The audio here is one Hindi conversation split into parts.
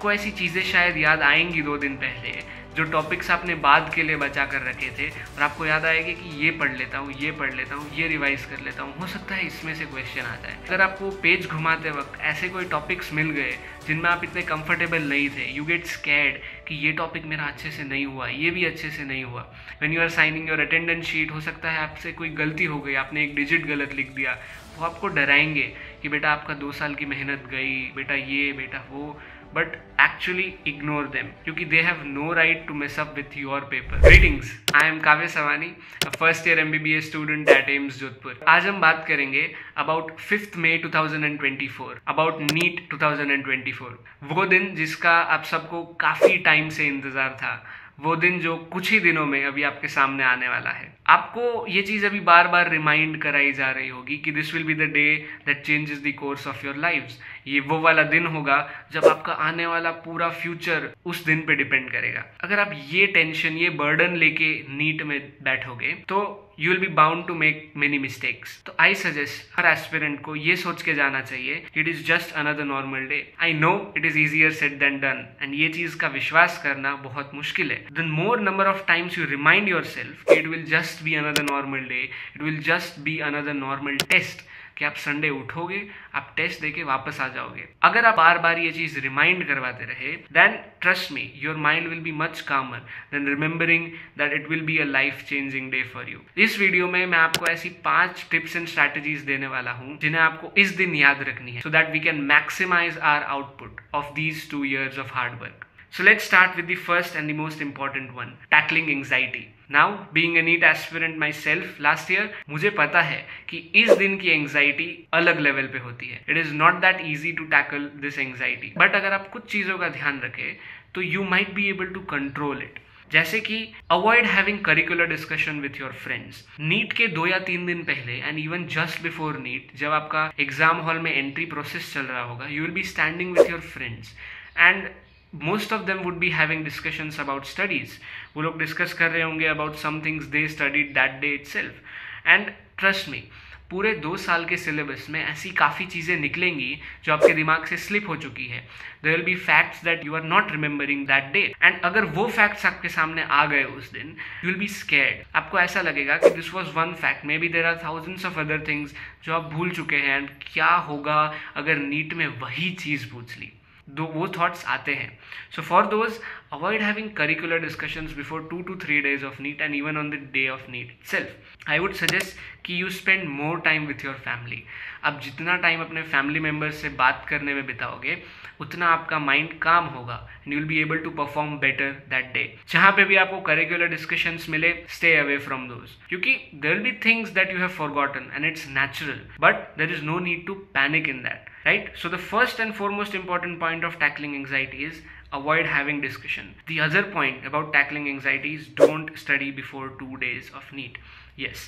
आपको ऐसी चीज़ें शायद याद आएंगी 2 दिन पहले जो टॉपिक्स आपने बाद के लिए बचा कर रखे थे, और आपको याद आएगा कि ये पढ़ लेता हूँ, ये पढ़ लेता हूँ, ये रिवाइज कर लेता हूँ, हो सकता है इसमें से क्वेश्चन आ जाए। अगर आपको पेज घुमाते वक्त ऐसे कोई टॉपिक्स मिल गए जिनमें आप इतने कंफर्टेबल नहीं थे, यू गेट स्कैर्ड कि ये टॉपिक मेरा अच्छे से नहीं हुआ, ये भी अच्छे से नहीं हुआ। When you are signing your attendance sheet, हो सकता है आपसे कोई गलती हो गई, आपने एक डिजिट गलत लिख दिया, वो आपको डराएंगे कि बेटा आपका 2 साल की मेहनत गई, बेटा ये बेटा वो। But actually ignore them क्योंकि they have no right to mess up with your paper. Greetings, I am Kavya Savani, a first year MBBS student at AIIMS Jodhpur. आज हम बात करेंगे about 5th May 2024, about NEET 2024। वो दिन जिसका आप सबको काफ़ी टाइम से इंतज़ार था, वो दिन जो कुछ ही दिनों में अभी आपके सामने आने वाला है। आपको ये चीज़ अभी बार बार रिमाइंड कराई जा रही होगी कि this will be the day that changes the course of your lives. ये वो वाला दिन होगा जब आपका आने वाला पूरा फ्यूचर उस दिन पे डिपेंड करेगा। अगर आप ये टेंशन, ये बर्डन लेके नीट में बैठोगे तो you will be bound to make many mistakes. तो आई सजेस्ट हर एस्पिरेंट को ये सोच के जाना चाहिए it is just another normal day. I know it is easier said than done, and ये चीज का विश्वास करना बहुत मुश्किल है। The more number of times you remind yourself it will just be another normal day, it will just be another normal test, कि आप संडे उठोगे, आप टेस्ट देके वापस आ जाओगे। अगर आप बार बार ये चीज रिमाइंड करवाते रहे, then trust me your mind will be much calmer than remembering that it will be a life changing day for you. इस वीडियो में मैं आपको ऐसी 5 टिप्स एंड स्ट्रैटेजीज देने वाला हूँ जिन्हें आपको इस दिन याद रखनी है, so that we can maximise our output of these 2 years of hard work. So let's start with the first and the most important one, tackling anxiety. Now, being a NEET aspirant myself last year, मुझे पता है कि इस दिन की एंग्जाइटी अलग लेवल पे होती है। It is not that easy to tackle this anxiety. But अगर आप कुछ चीज़ों का ध्यान रखें तो you might be able to control it. जैसे कि avoid having curricular discussion with your friends. NEET के 2 या 3 दिन पहले and even just before NEET, जब आपका एग्जाम हॉल में एंट्री प्रोसेस चल रहा होगा, you will be standing with your friends and most of them would be having discussions about studies. वो लोग डिस्कस कर रहे होंगे about some things they studied that day itself. And trust me, पूरे 2 साल के सिलेबस में ऐसी काफ़ी चीज़ें निकलेंगी जो आपके दिमाग से स्लिप हो चुकी है। There will be facts that you are not remembering that day. And अगर वो facts आपके सामने आ गए उस दिन, you will be scared. आपको ऐसा लगेगा कि this was one fact, maybe there are thousands of other things जो आप भूल चुके हैं, and क्या होगा अगर नीट में वही चीज़ पूछ ली। वो थॉट्स आते हैं। So for those, avoid having curricular discussions before 2 to 3 days of NEET and even on the day of NEET itself. I would suggest कि you spend more time with your family. आप जितना टाइम अपने फैमिली मेम्बर्स से बात करने में बिताओगे, उतना आपका माइंड काम होगा and you will be able to perform better that day. जहाँ पे भी आपको करिकुलर डिस्कशंस मिले, स्टे अवे फ्रॉम दोज, क्योंकि there will be things that you have forgotten and it's natural, but there is no need to panic in that, right? So the first and foremost important point of tackling anxiety is avoid having discussion. The other point about tackling anxiety is don't study before 2 days of NEET. Yes,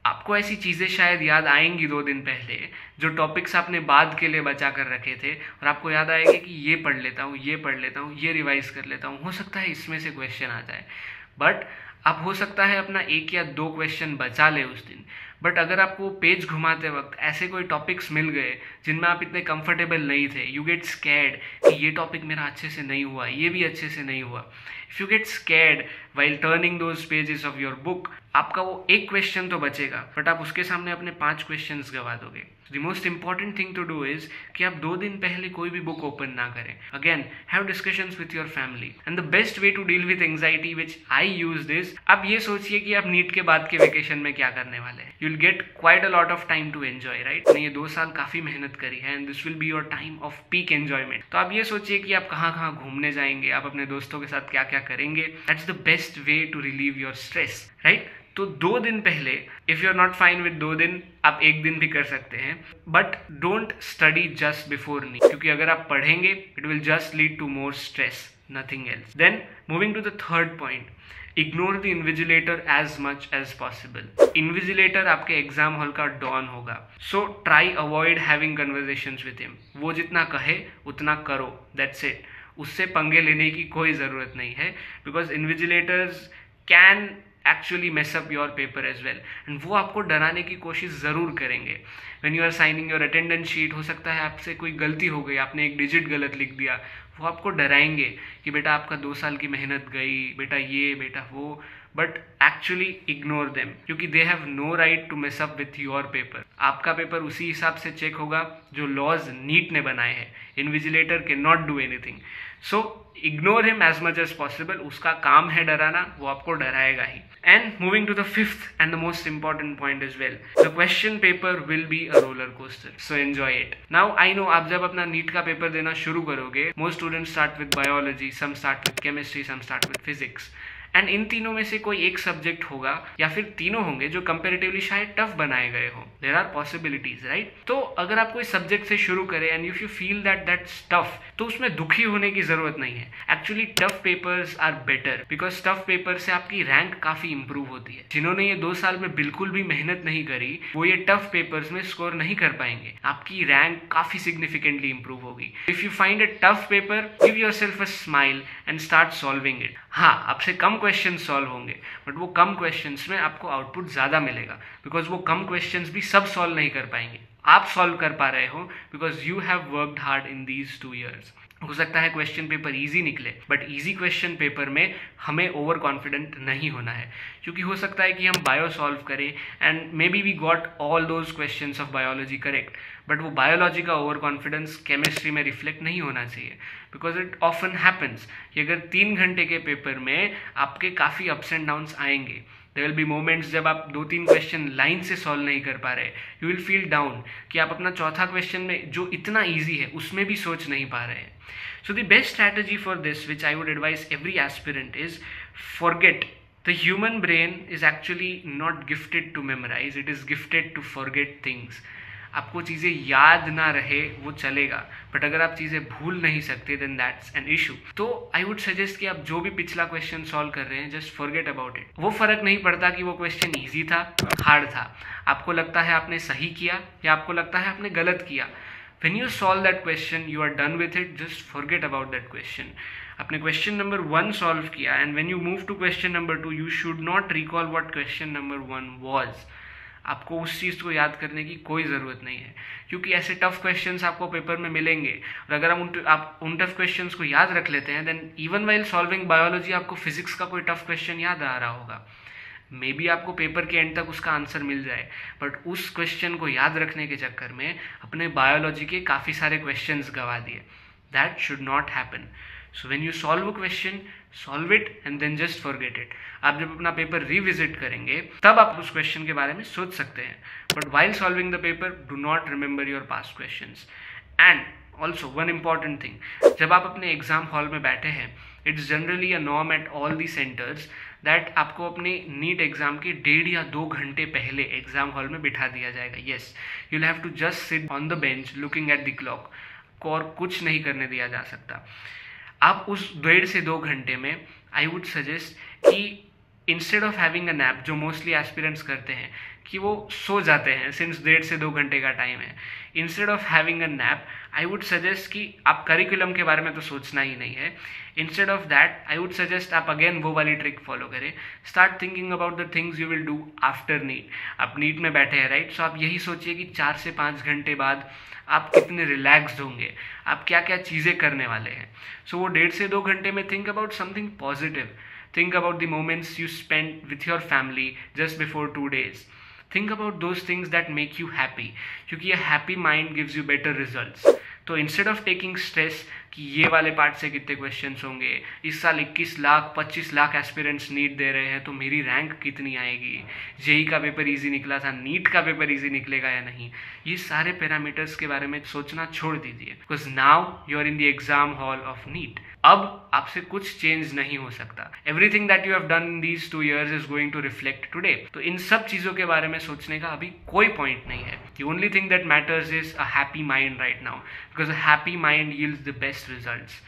आपको ऐसी चीज़ें शायद याद आएंगी 2 दिन पहले जो टॉपिक्स आपने बाद के लिए बचा कर रखे थे, और आपको याद आएगा कि ये पढ़ लेता हूँ, ये पढ़ लेता हूँ, ये रिवाइज कर लेता हूँ, हो सकता है इसमें से क्वेश्चन आ जाए। बट आप हो सकता है अपना 1 या 2 क्वेश्चन बचा ले उस दिन, बट अगर आपको पेज घुमाते वक्त ऐसे कोई टॉपिक्स मिल गए जिनमें आप इतने कंफर्टेबल नहीं थे, यू गेट स्कैर्ड कि ये टॉपिक मेरा अच्छे से नहीं हुआ, ये भी अच्छे से नहीं हुआ। If you get scared while turning those pages of your book, आपका वो 1 क्वेश्चन तो बचेगा, बट आप उसके सामने अपने 5 क्वेश्चंस गवा दोगे। The most important thing to do is कि आप 2 दिन पहले कोई भी बुक ओपन ना करें। Again, have discussions with your family, and the best way to deal with anxiety which I use this, आप ये सोचिए कि आप नीट के बाद के वेकेशन में क्या करने वाले हैं। You will get quite a lot of time to enjoy, right? ये 2 साल काफ़ी मेहनत करी है and this will be your time of peak enjoyment. तो आप ये सोचिए कि आप कहाँ कहाँ घूमने जाएंगे, आप अपने दोस्तों के साथ क्या क्या करेंगे। That's the best way to relieve your stress, right? तो 2 दिन पहले, if you are not fine with 2 दिन, आप 1 दिन भी कर सकते हैं, but don't study just before NEET, क्योंकि अगर आप पढ़ेंगे it will just lead to more stress, nothing else. Then moving to the third point, ignore the invigilator as much as possible. Invigilator आपके एग्जाम हॉल का डॉन होगा, so try avoid having conversations with him. वो जितना कहे उतना करो, दैट्स इट। उससे पंगे लेने की कोई ज़रूरत नहीं है, because invigilators can actually mess up your paper as well, and वो आपको डराने की कोशिश ज़रूर करेंगे. When you are signing your attendance sheet, हो सकता है आपसे कोई गलती हो गई, आपने एक डिजिट गलत लिख दिया, वो आपको डराएंगे कि बेटा आपका 2 साल की मेहनत गई, बेटा ये बेटा वो. बट एक्चुअली इग्नोर देम, क्योंकि they have no right to mess up with your paper. आपका पेपर उसी हिसाब से चेक होगा जो लॉज नीट ने बनाए हैं. Invigilator can not do anything. So ignore him as much as possible. उसका काम है डराना, वो आपको डराएगा ही. And moving to the fifth and the most important point is well, the question paper will be a roller coaster, so enjoy it. Now I know आप जब अपना नीट का पेपर देना शुरू करोगे, most students start with biology, some start with chemistry, some start with physics, and in तीनों में से कोई एक सब्जेक्ट होगा या फिर तीनों होंगे जो कंपेरेटिवली शायद टफ बनाए गए हो. There are possibilities, right? तो अगर आप कोई सब्जेक्ट से शुरू करें and if you feel that that's tough, तो उसमें दुखी होने की जरूरत नहीं है. Actually tough papers are better, because tough paper से आपकी रैंक काफी इंप्रूव होती है. जिन्होंने ये 2 साल में बिल्कुल भी मेहनत नहीं करी, वो ये टफ पेपर्स में स्कोर नहीं कर पाएंगे. आपकी रैंक काफी सिग्निफिकेंटली इंप्रूव होगी. If you find a tough paper, give yourself a smile and start solving it. हाँ, आपसे कम क्वेश्चन सॉल्व होंगे, बट वो कम क्वेश्चंस में आपको आउटपुट ज़्यादा मिलेगा, बिकॉज वो कम क्वेश्चंस भी सब सॉल्व नहीं कर पाएंगे. आप सॉल्व कर पा रहे हो because you have worked hard in these 2 years. हो सकता है क्वेश्चन पेपर इजी निकले, बट इजी क्वेश्चन पेपर में हमें ओवर कॉन्फिडेंट नहीं होना है, क्योंकि हो सकता है कि हम बायो सॉल्व करें and maybe we got all those questions of biology correct, but वो बायोलॉजी का ओवर कॉन्फिडेंस केमिस्ट्री में रिफ्लेक्ट नहीं होना चाहिए. बिकॉज इट ऑफन हैपन्स कि अगर 3 घंटे के पेपर में आपके काफ़ी अप्स एंड डाउन्स आएंगे. देयर विल बी मोमेंट्स जब आप 2-3 क्वेश्चन लाइन से सॉल्व नहीं कर पा रहे, यू विल फील डाउन कि आप अपना चौथा क्वेश्चन में जो इतना ईजी है उसमें भी सोच नहीं पा रहे हैं. So the best strategy for this, which I would advise every aspirant, is forget. The human brain is actually not gifted to memorize, it is gifted to forget things. आपको चीज़ें याद ना रहे वो चलेगा, बट अगर आप चीज़ें भूल नहीं सकते देन दैट्स एन इशू. तो आई वुड सजेस्ट कि आप जो भी पिछला क्वेश्चन सॉल्व कर रहे हैं, जस्ट फॉरगेट अबाउट इट. वो फर्क नहीं पड़ता कि वो क्वेश्चन ईजी था, हार्ड था. आपको लगता है आपने सही किया या आपको लगता है आपने गलत किया. When you solve that question, you are done with it. Just forget about that question. आपने क्वेश्चन नंबर 1 सॉल्व किया, and when you move to question number 2, you should not recall what question number 1 was. आपको उस चीज़ को याद करने की कोई ज़रूरत नहीं है, क्योंकि ऐसे टफ क्वेश्चंस आपको पेपर में मिलेंगे. और अगर आप उन टफ क्वेश्चंस को याद रख लेते हैं, then even while solving biology आपको फिजिक्स का कोई टफ क्वेश्चन याद आ रहा होगा. मे बी आपको पेपर के एंड तक उसका आंसर मिल जाए, बट उस क्वेश्चन को याद रखने के चक्कर में अपने बायोलॉजी के काफ़ी सारे क्वेश्चंस गवा दिए. That should not happen. So when you solve a question, solve it and then just forget it. आप जब अपना पेपर रिविजिट करेंगे तब आप उस क्वेश्चन के बारे में सोच सकते हैं, but while solving the paper do not remember your past questions. And also one important thing, जब आप अपने एग्जाम हॉल में बैठे हैं, it's generally a norm at all the centres that आपको अपने नीट एग्जाम के 1.5 या 2 घंटे पहले एग्जाम हॉल में बिठा दिया जाएगा. Yes, you will have to just sit on the bench looking at the clock. को और कुछ नहीं करने दिया जा सकता. आप उस 1.5 से 2 घंटे में आई वुड सजेस्ट कि instead of having a nap, जो मोस्टली एस्पिरेंट्स करते हैं कि वो सो जाते हैं सिंस 1.5 से 2 घंटे का टाइम है, instead of having a nap I would suggest कि आप करिकुलम के बारे में तो सोचना ही नहीं है. Instead of that I would suggest आप अगेन वो वाली ट्रिक फॉलो करें. Start thinking about the things you will do after NEET. आप नीट में बैठे हैं, राइट? सो आप यही सोचिए कि 4 से 5 घंटे बाद आप कितने रिलैक्स्ड होंगे, आप क्या क्या चीज़ें करने वाले हैं. सो वो 1.5 से 2 घंटे में think about something positive. Think about the moments you spent with your family just before 2 days. Think about those things that make you happy, क्योंकि a happy mind gives you better results. तो इंस्टेड ऑफ टेकिंग स्ट्रेस कि ये वाले पार्ट से कितने क्वेश्चंस होंगे, इस साल 21 लाख 25 लाख एस्पिरेंट्स नीट दे रहे हैं तो मेरी रैंक कितनी आएगी, जेई का पेपर इजी निकला था, नीट का पेपर इजी निकलेगा या नहीं, ये सारे पैरामीटर्स के बारे में सोचना छोड़ दीजिए. Because now you are in the exam hall of NEET. अब आपसे कुछ चेंज नहीं हो सकता. Everything that you have done in these 2 years is going to reflect today. तो इन सब चीज़ों के बारे में सोचने का अभी कोई पॉइंट नहीं है. The only thing that matters is a happy mind right now, because a happy mind yields the best results.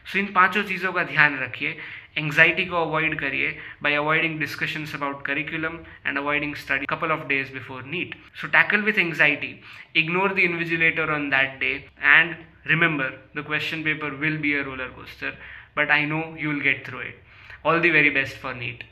So इन 5 चीज़ों का ध्यान रखिए. एंग्जाइटी को अवॉइड करिए by avoiding discussions about curriculum and avoiding study couple of days before NEET. So tackle with anxiety, ignore the invigilator on that day, and remember the question paper will be a roller coaster, but I know you will get through it. All the very best for NEET.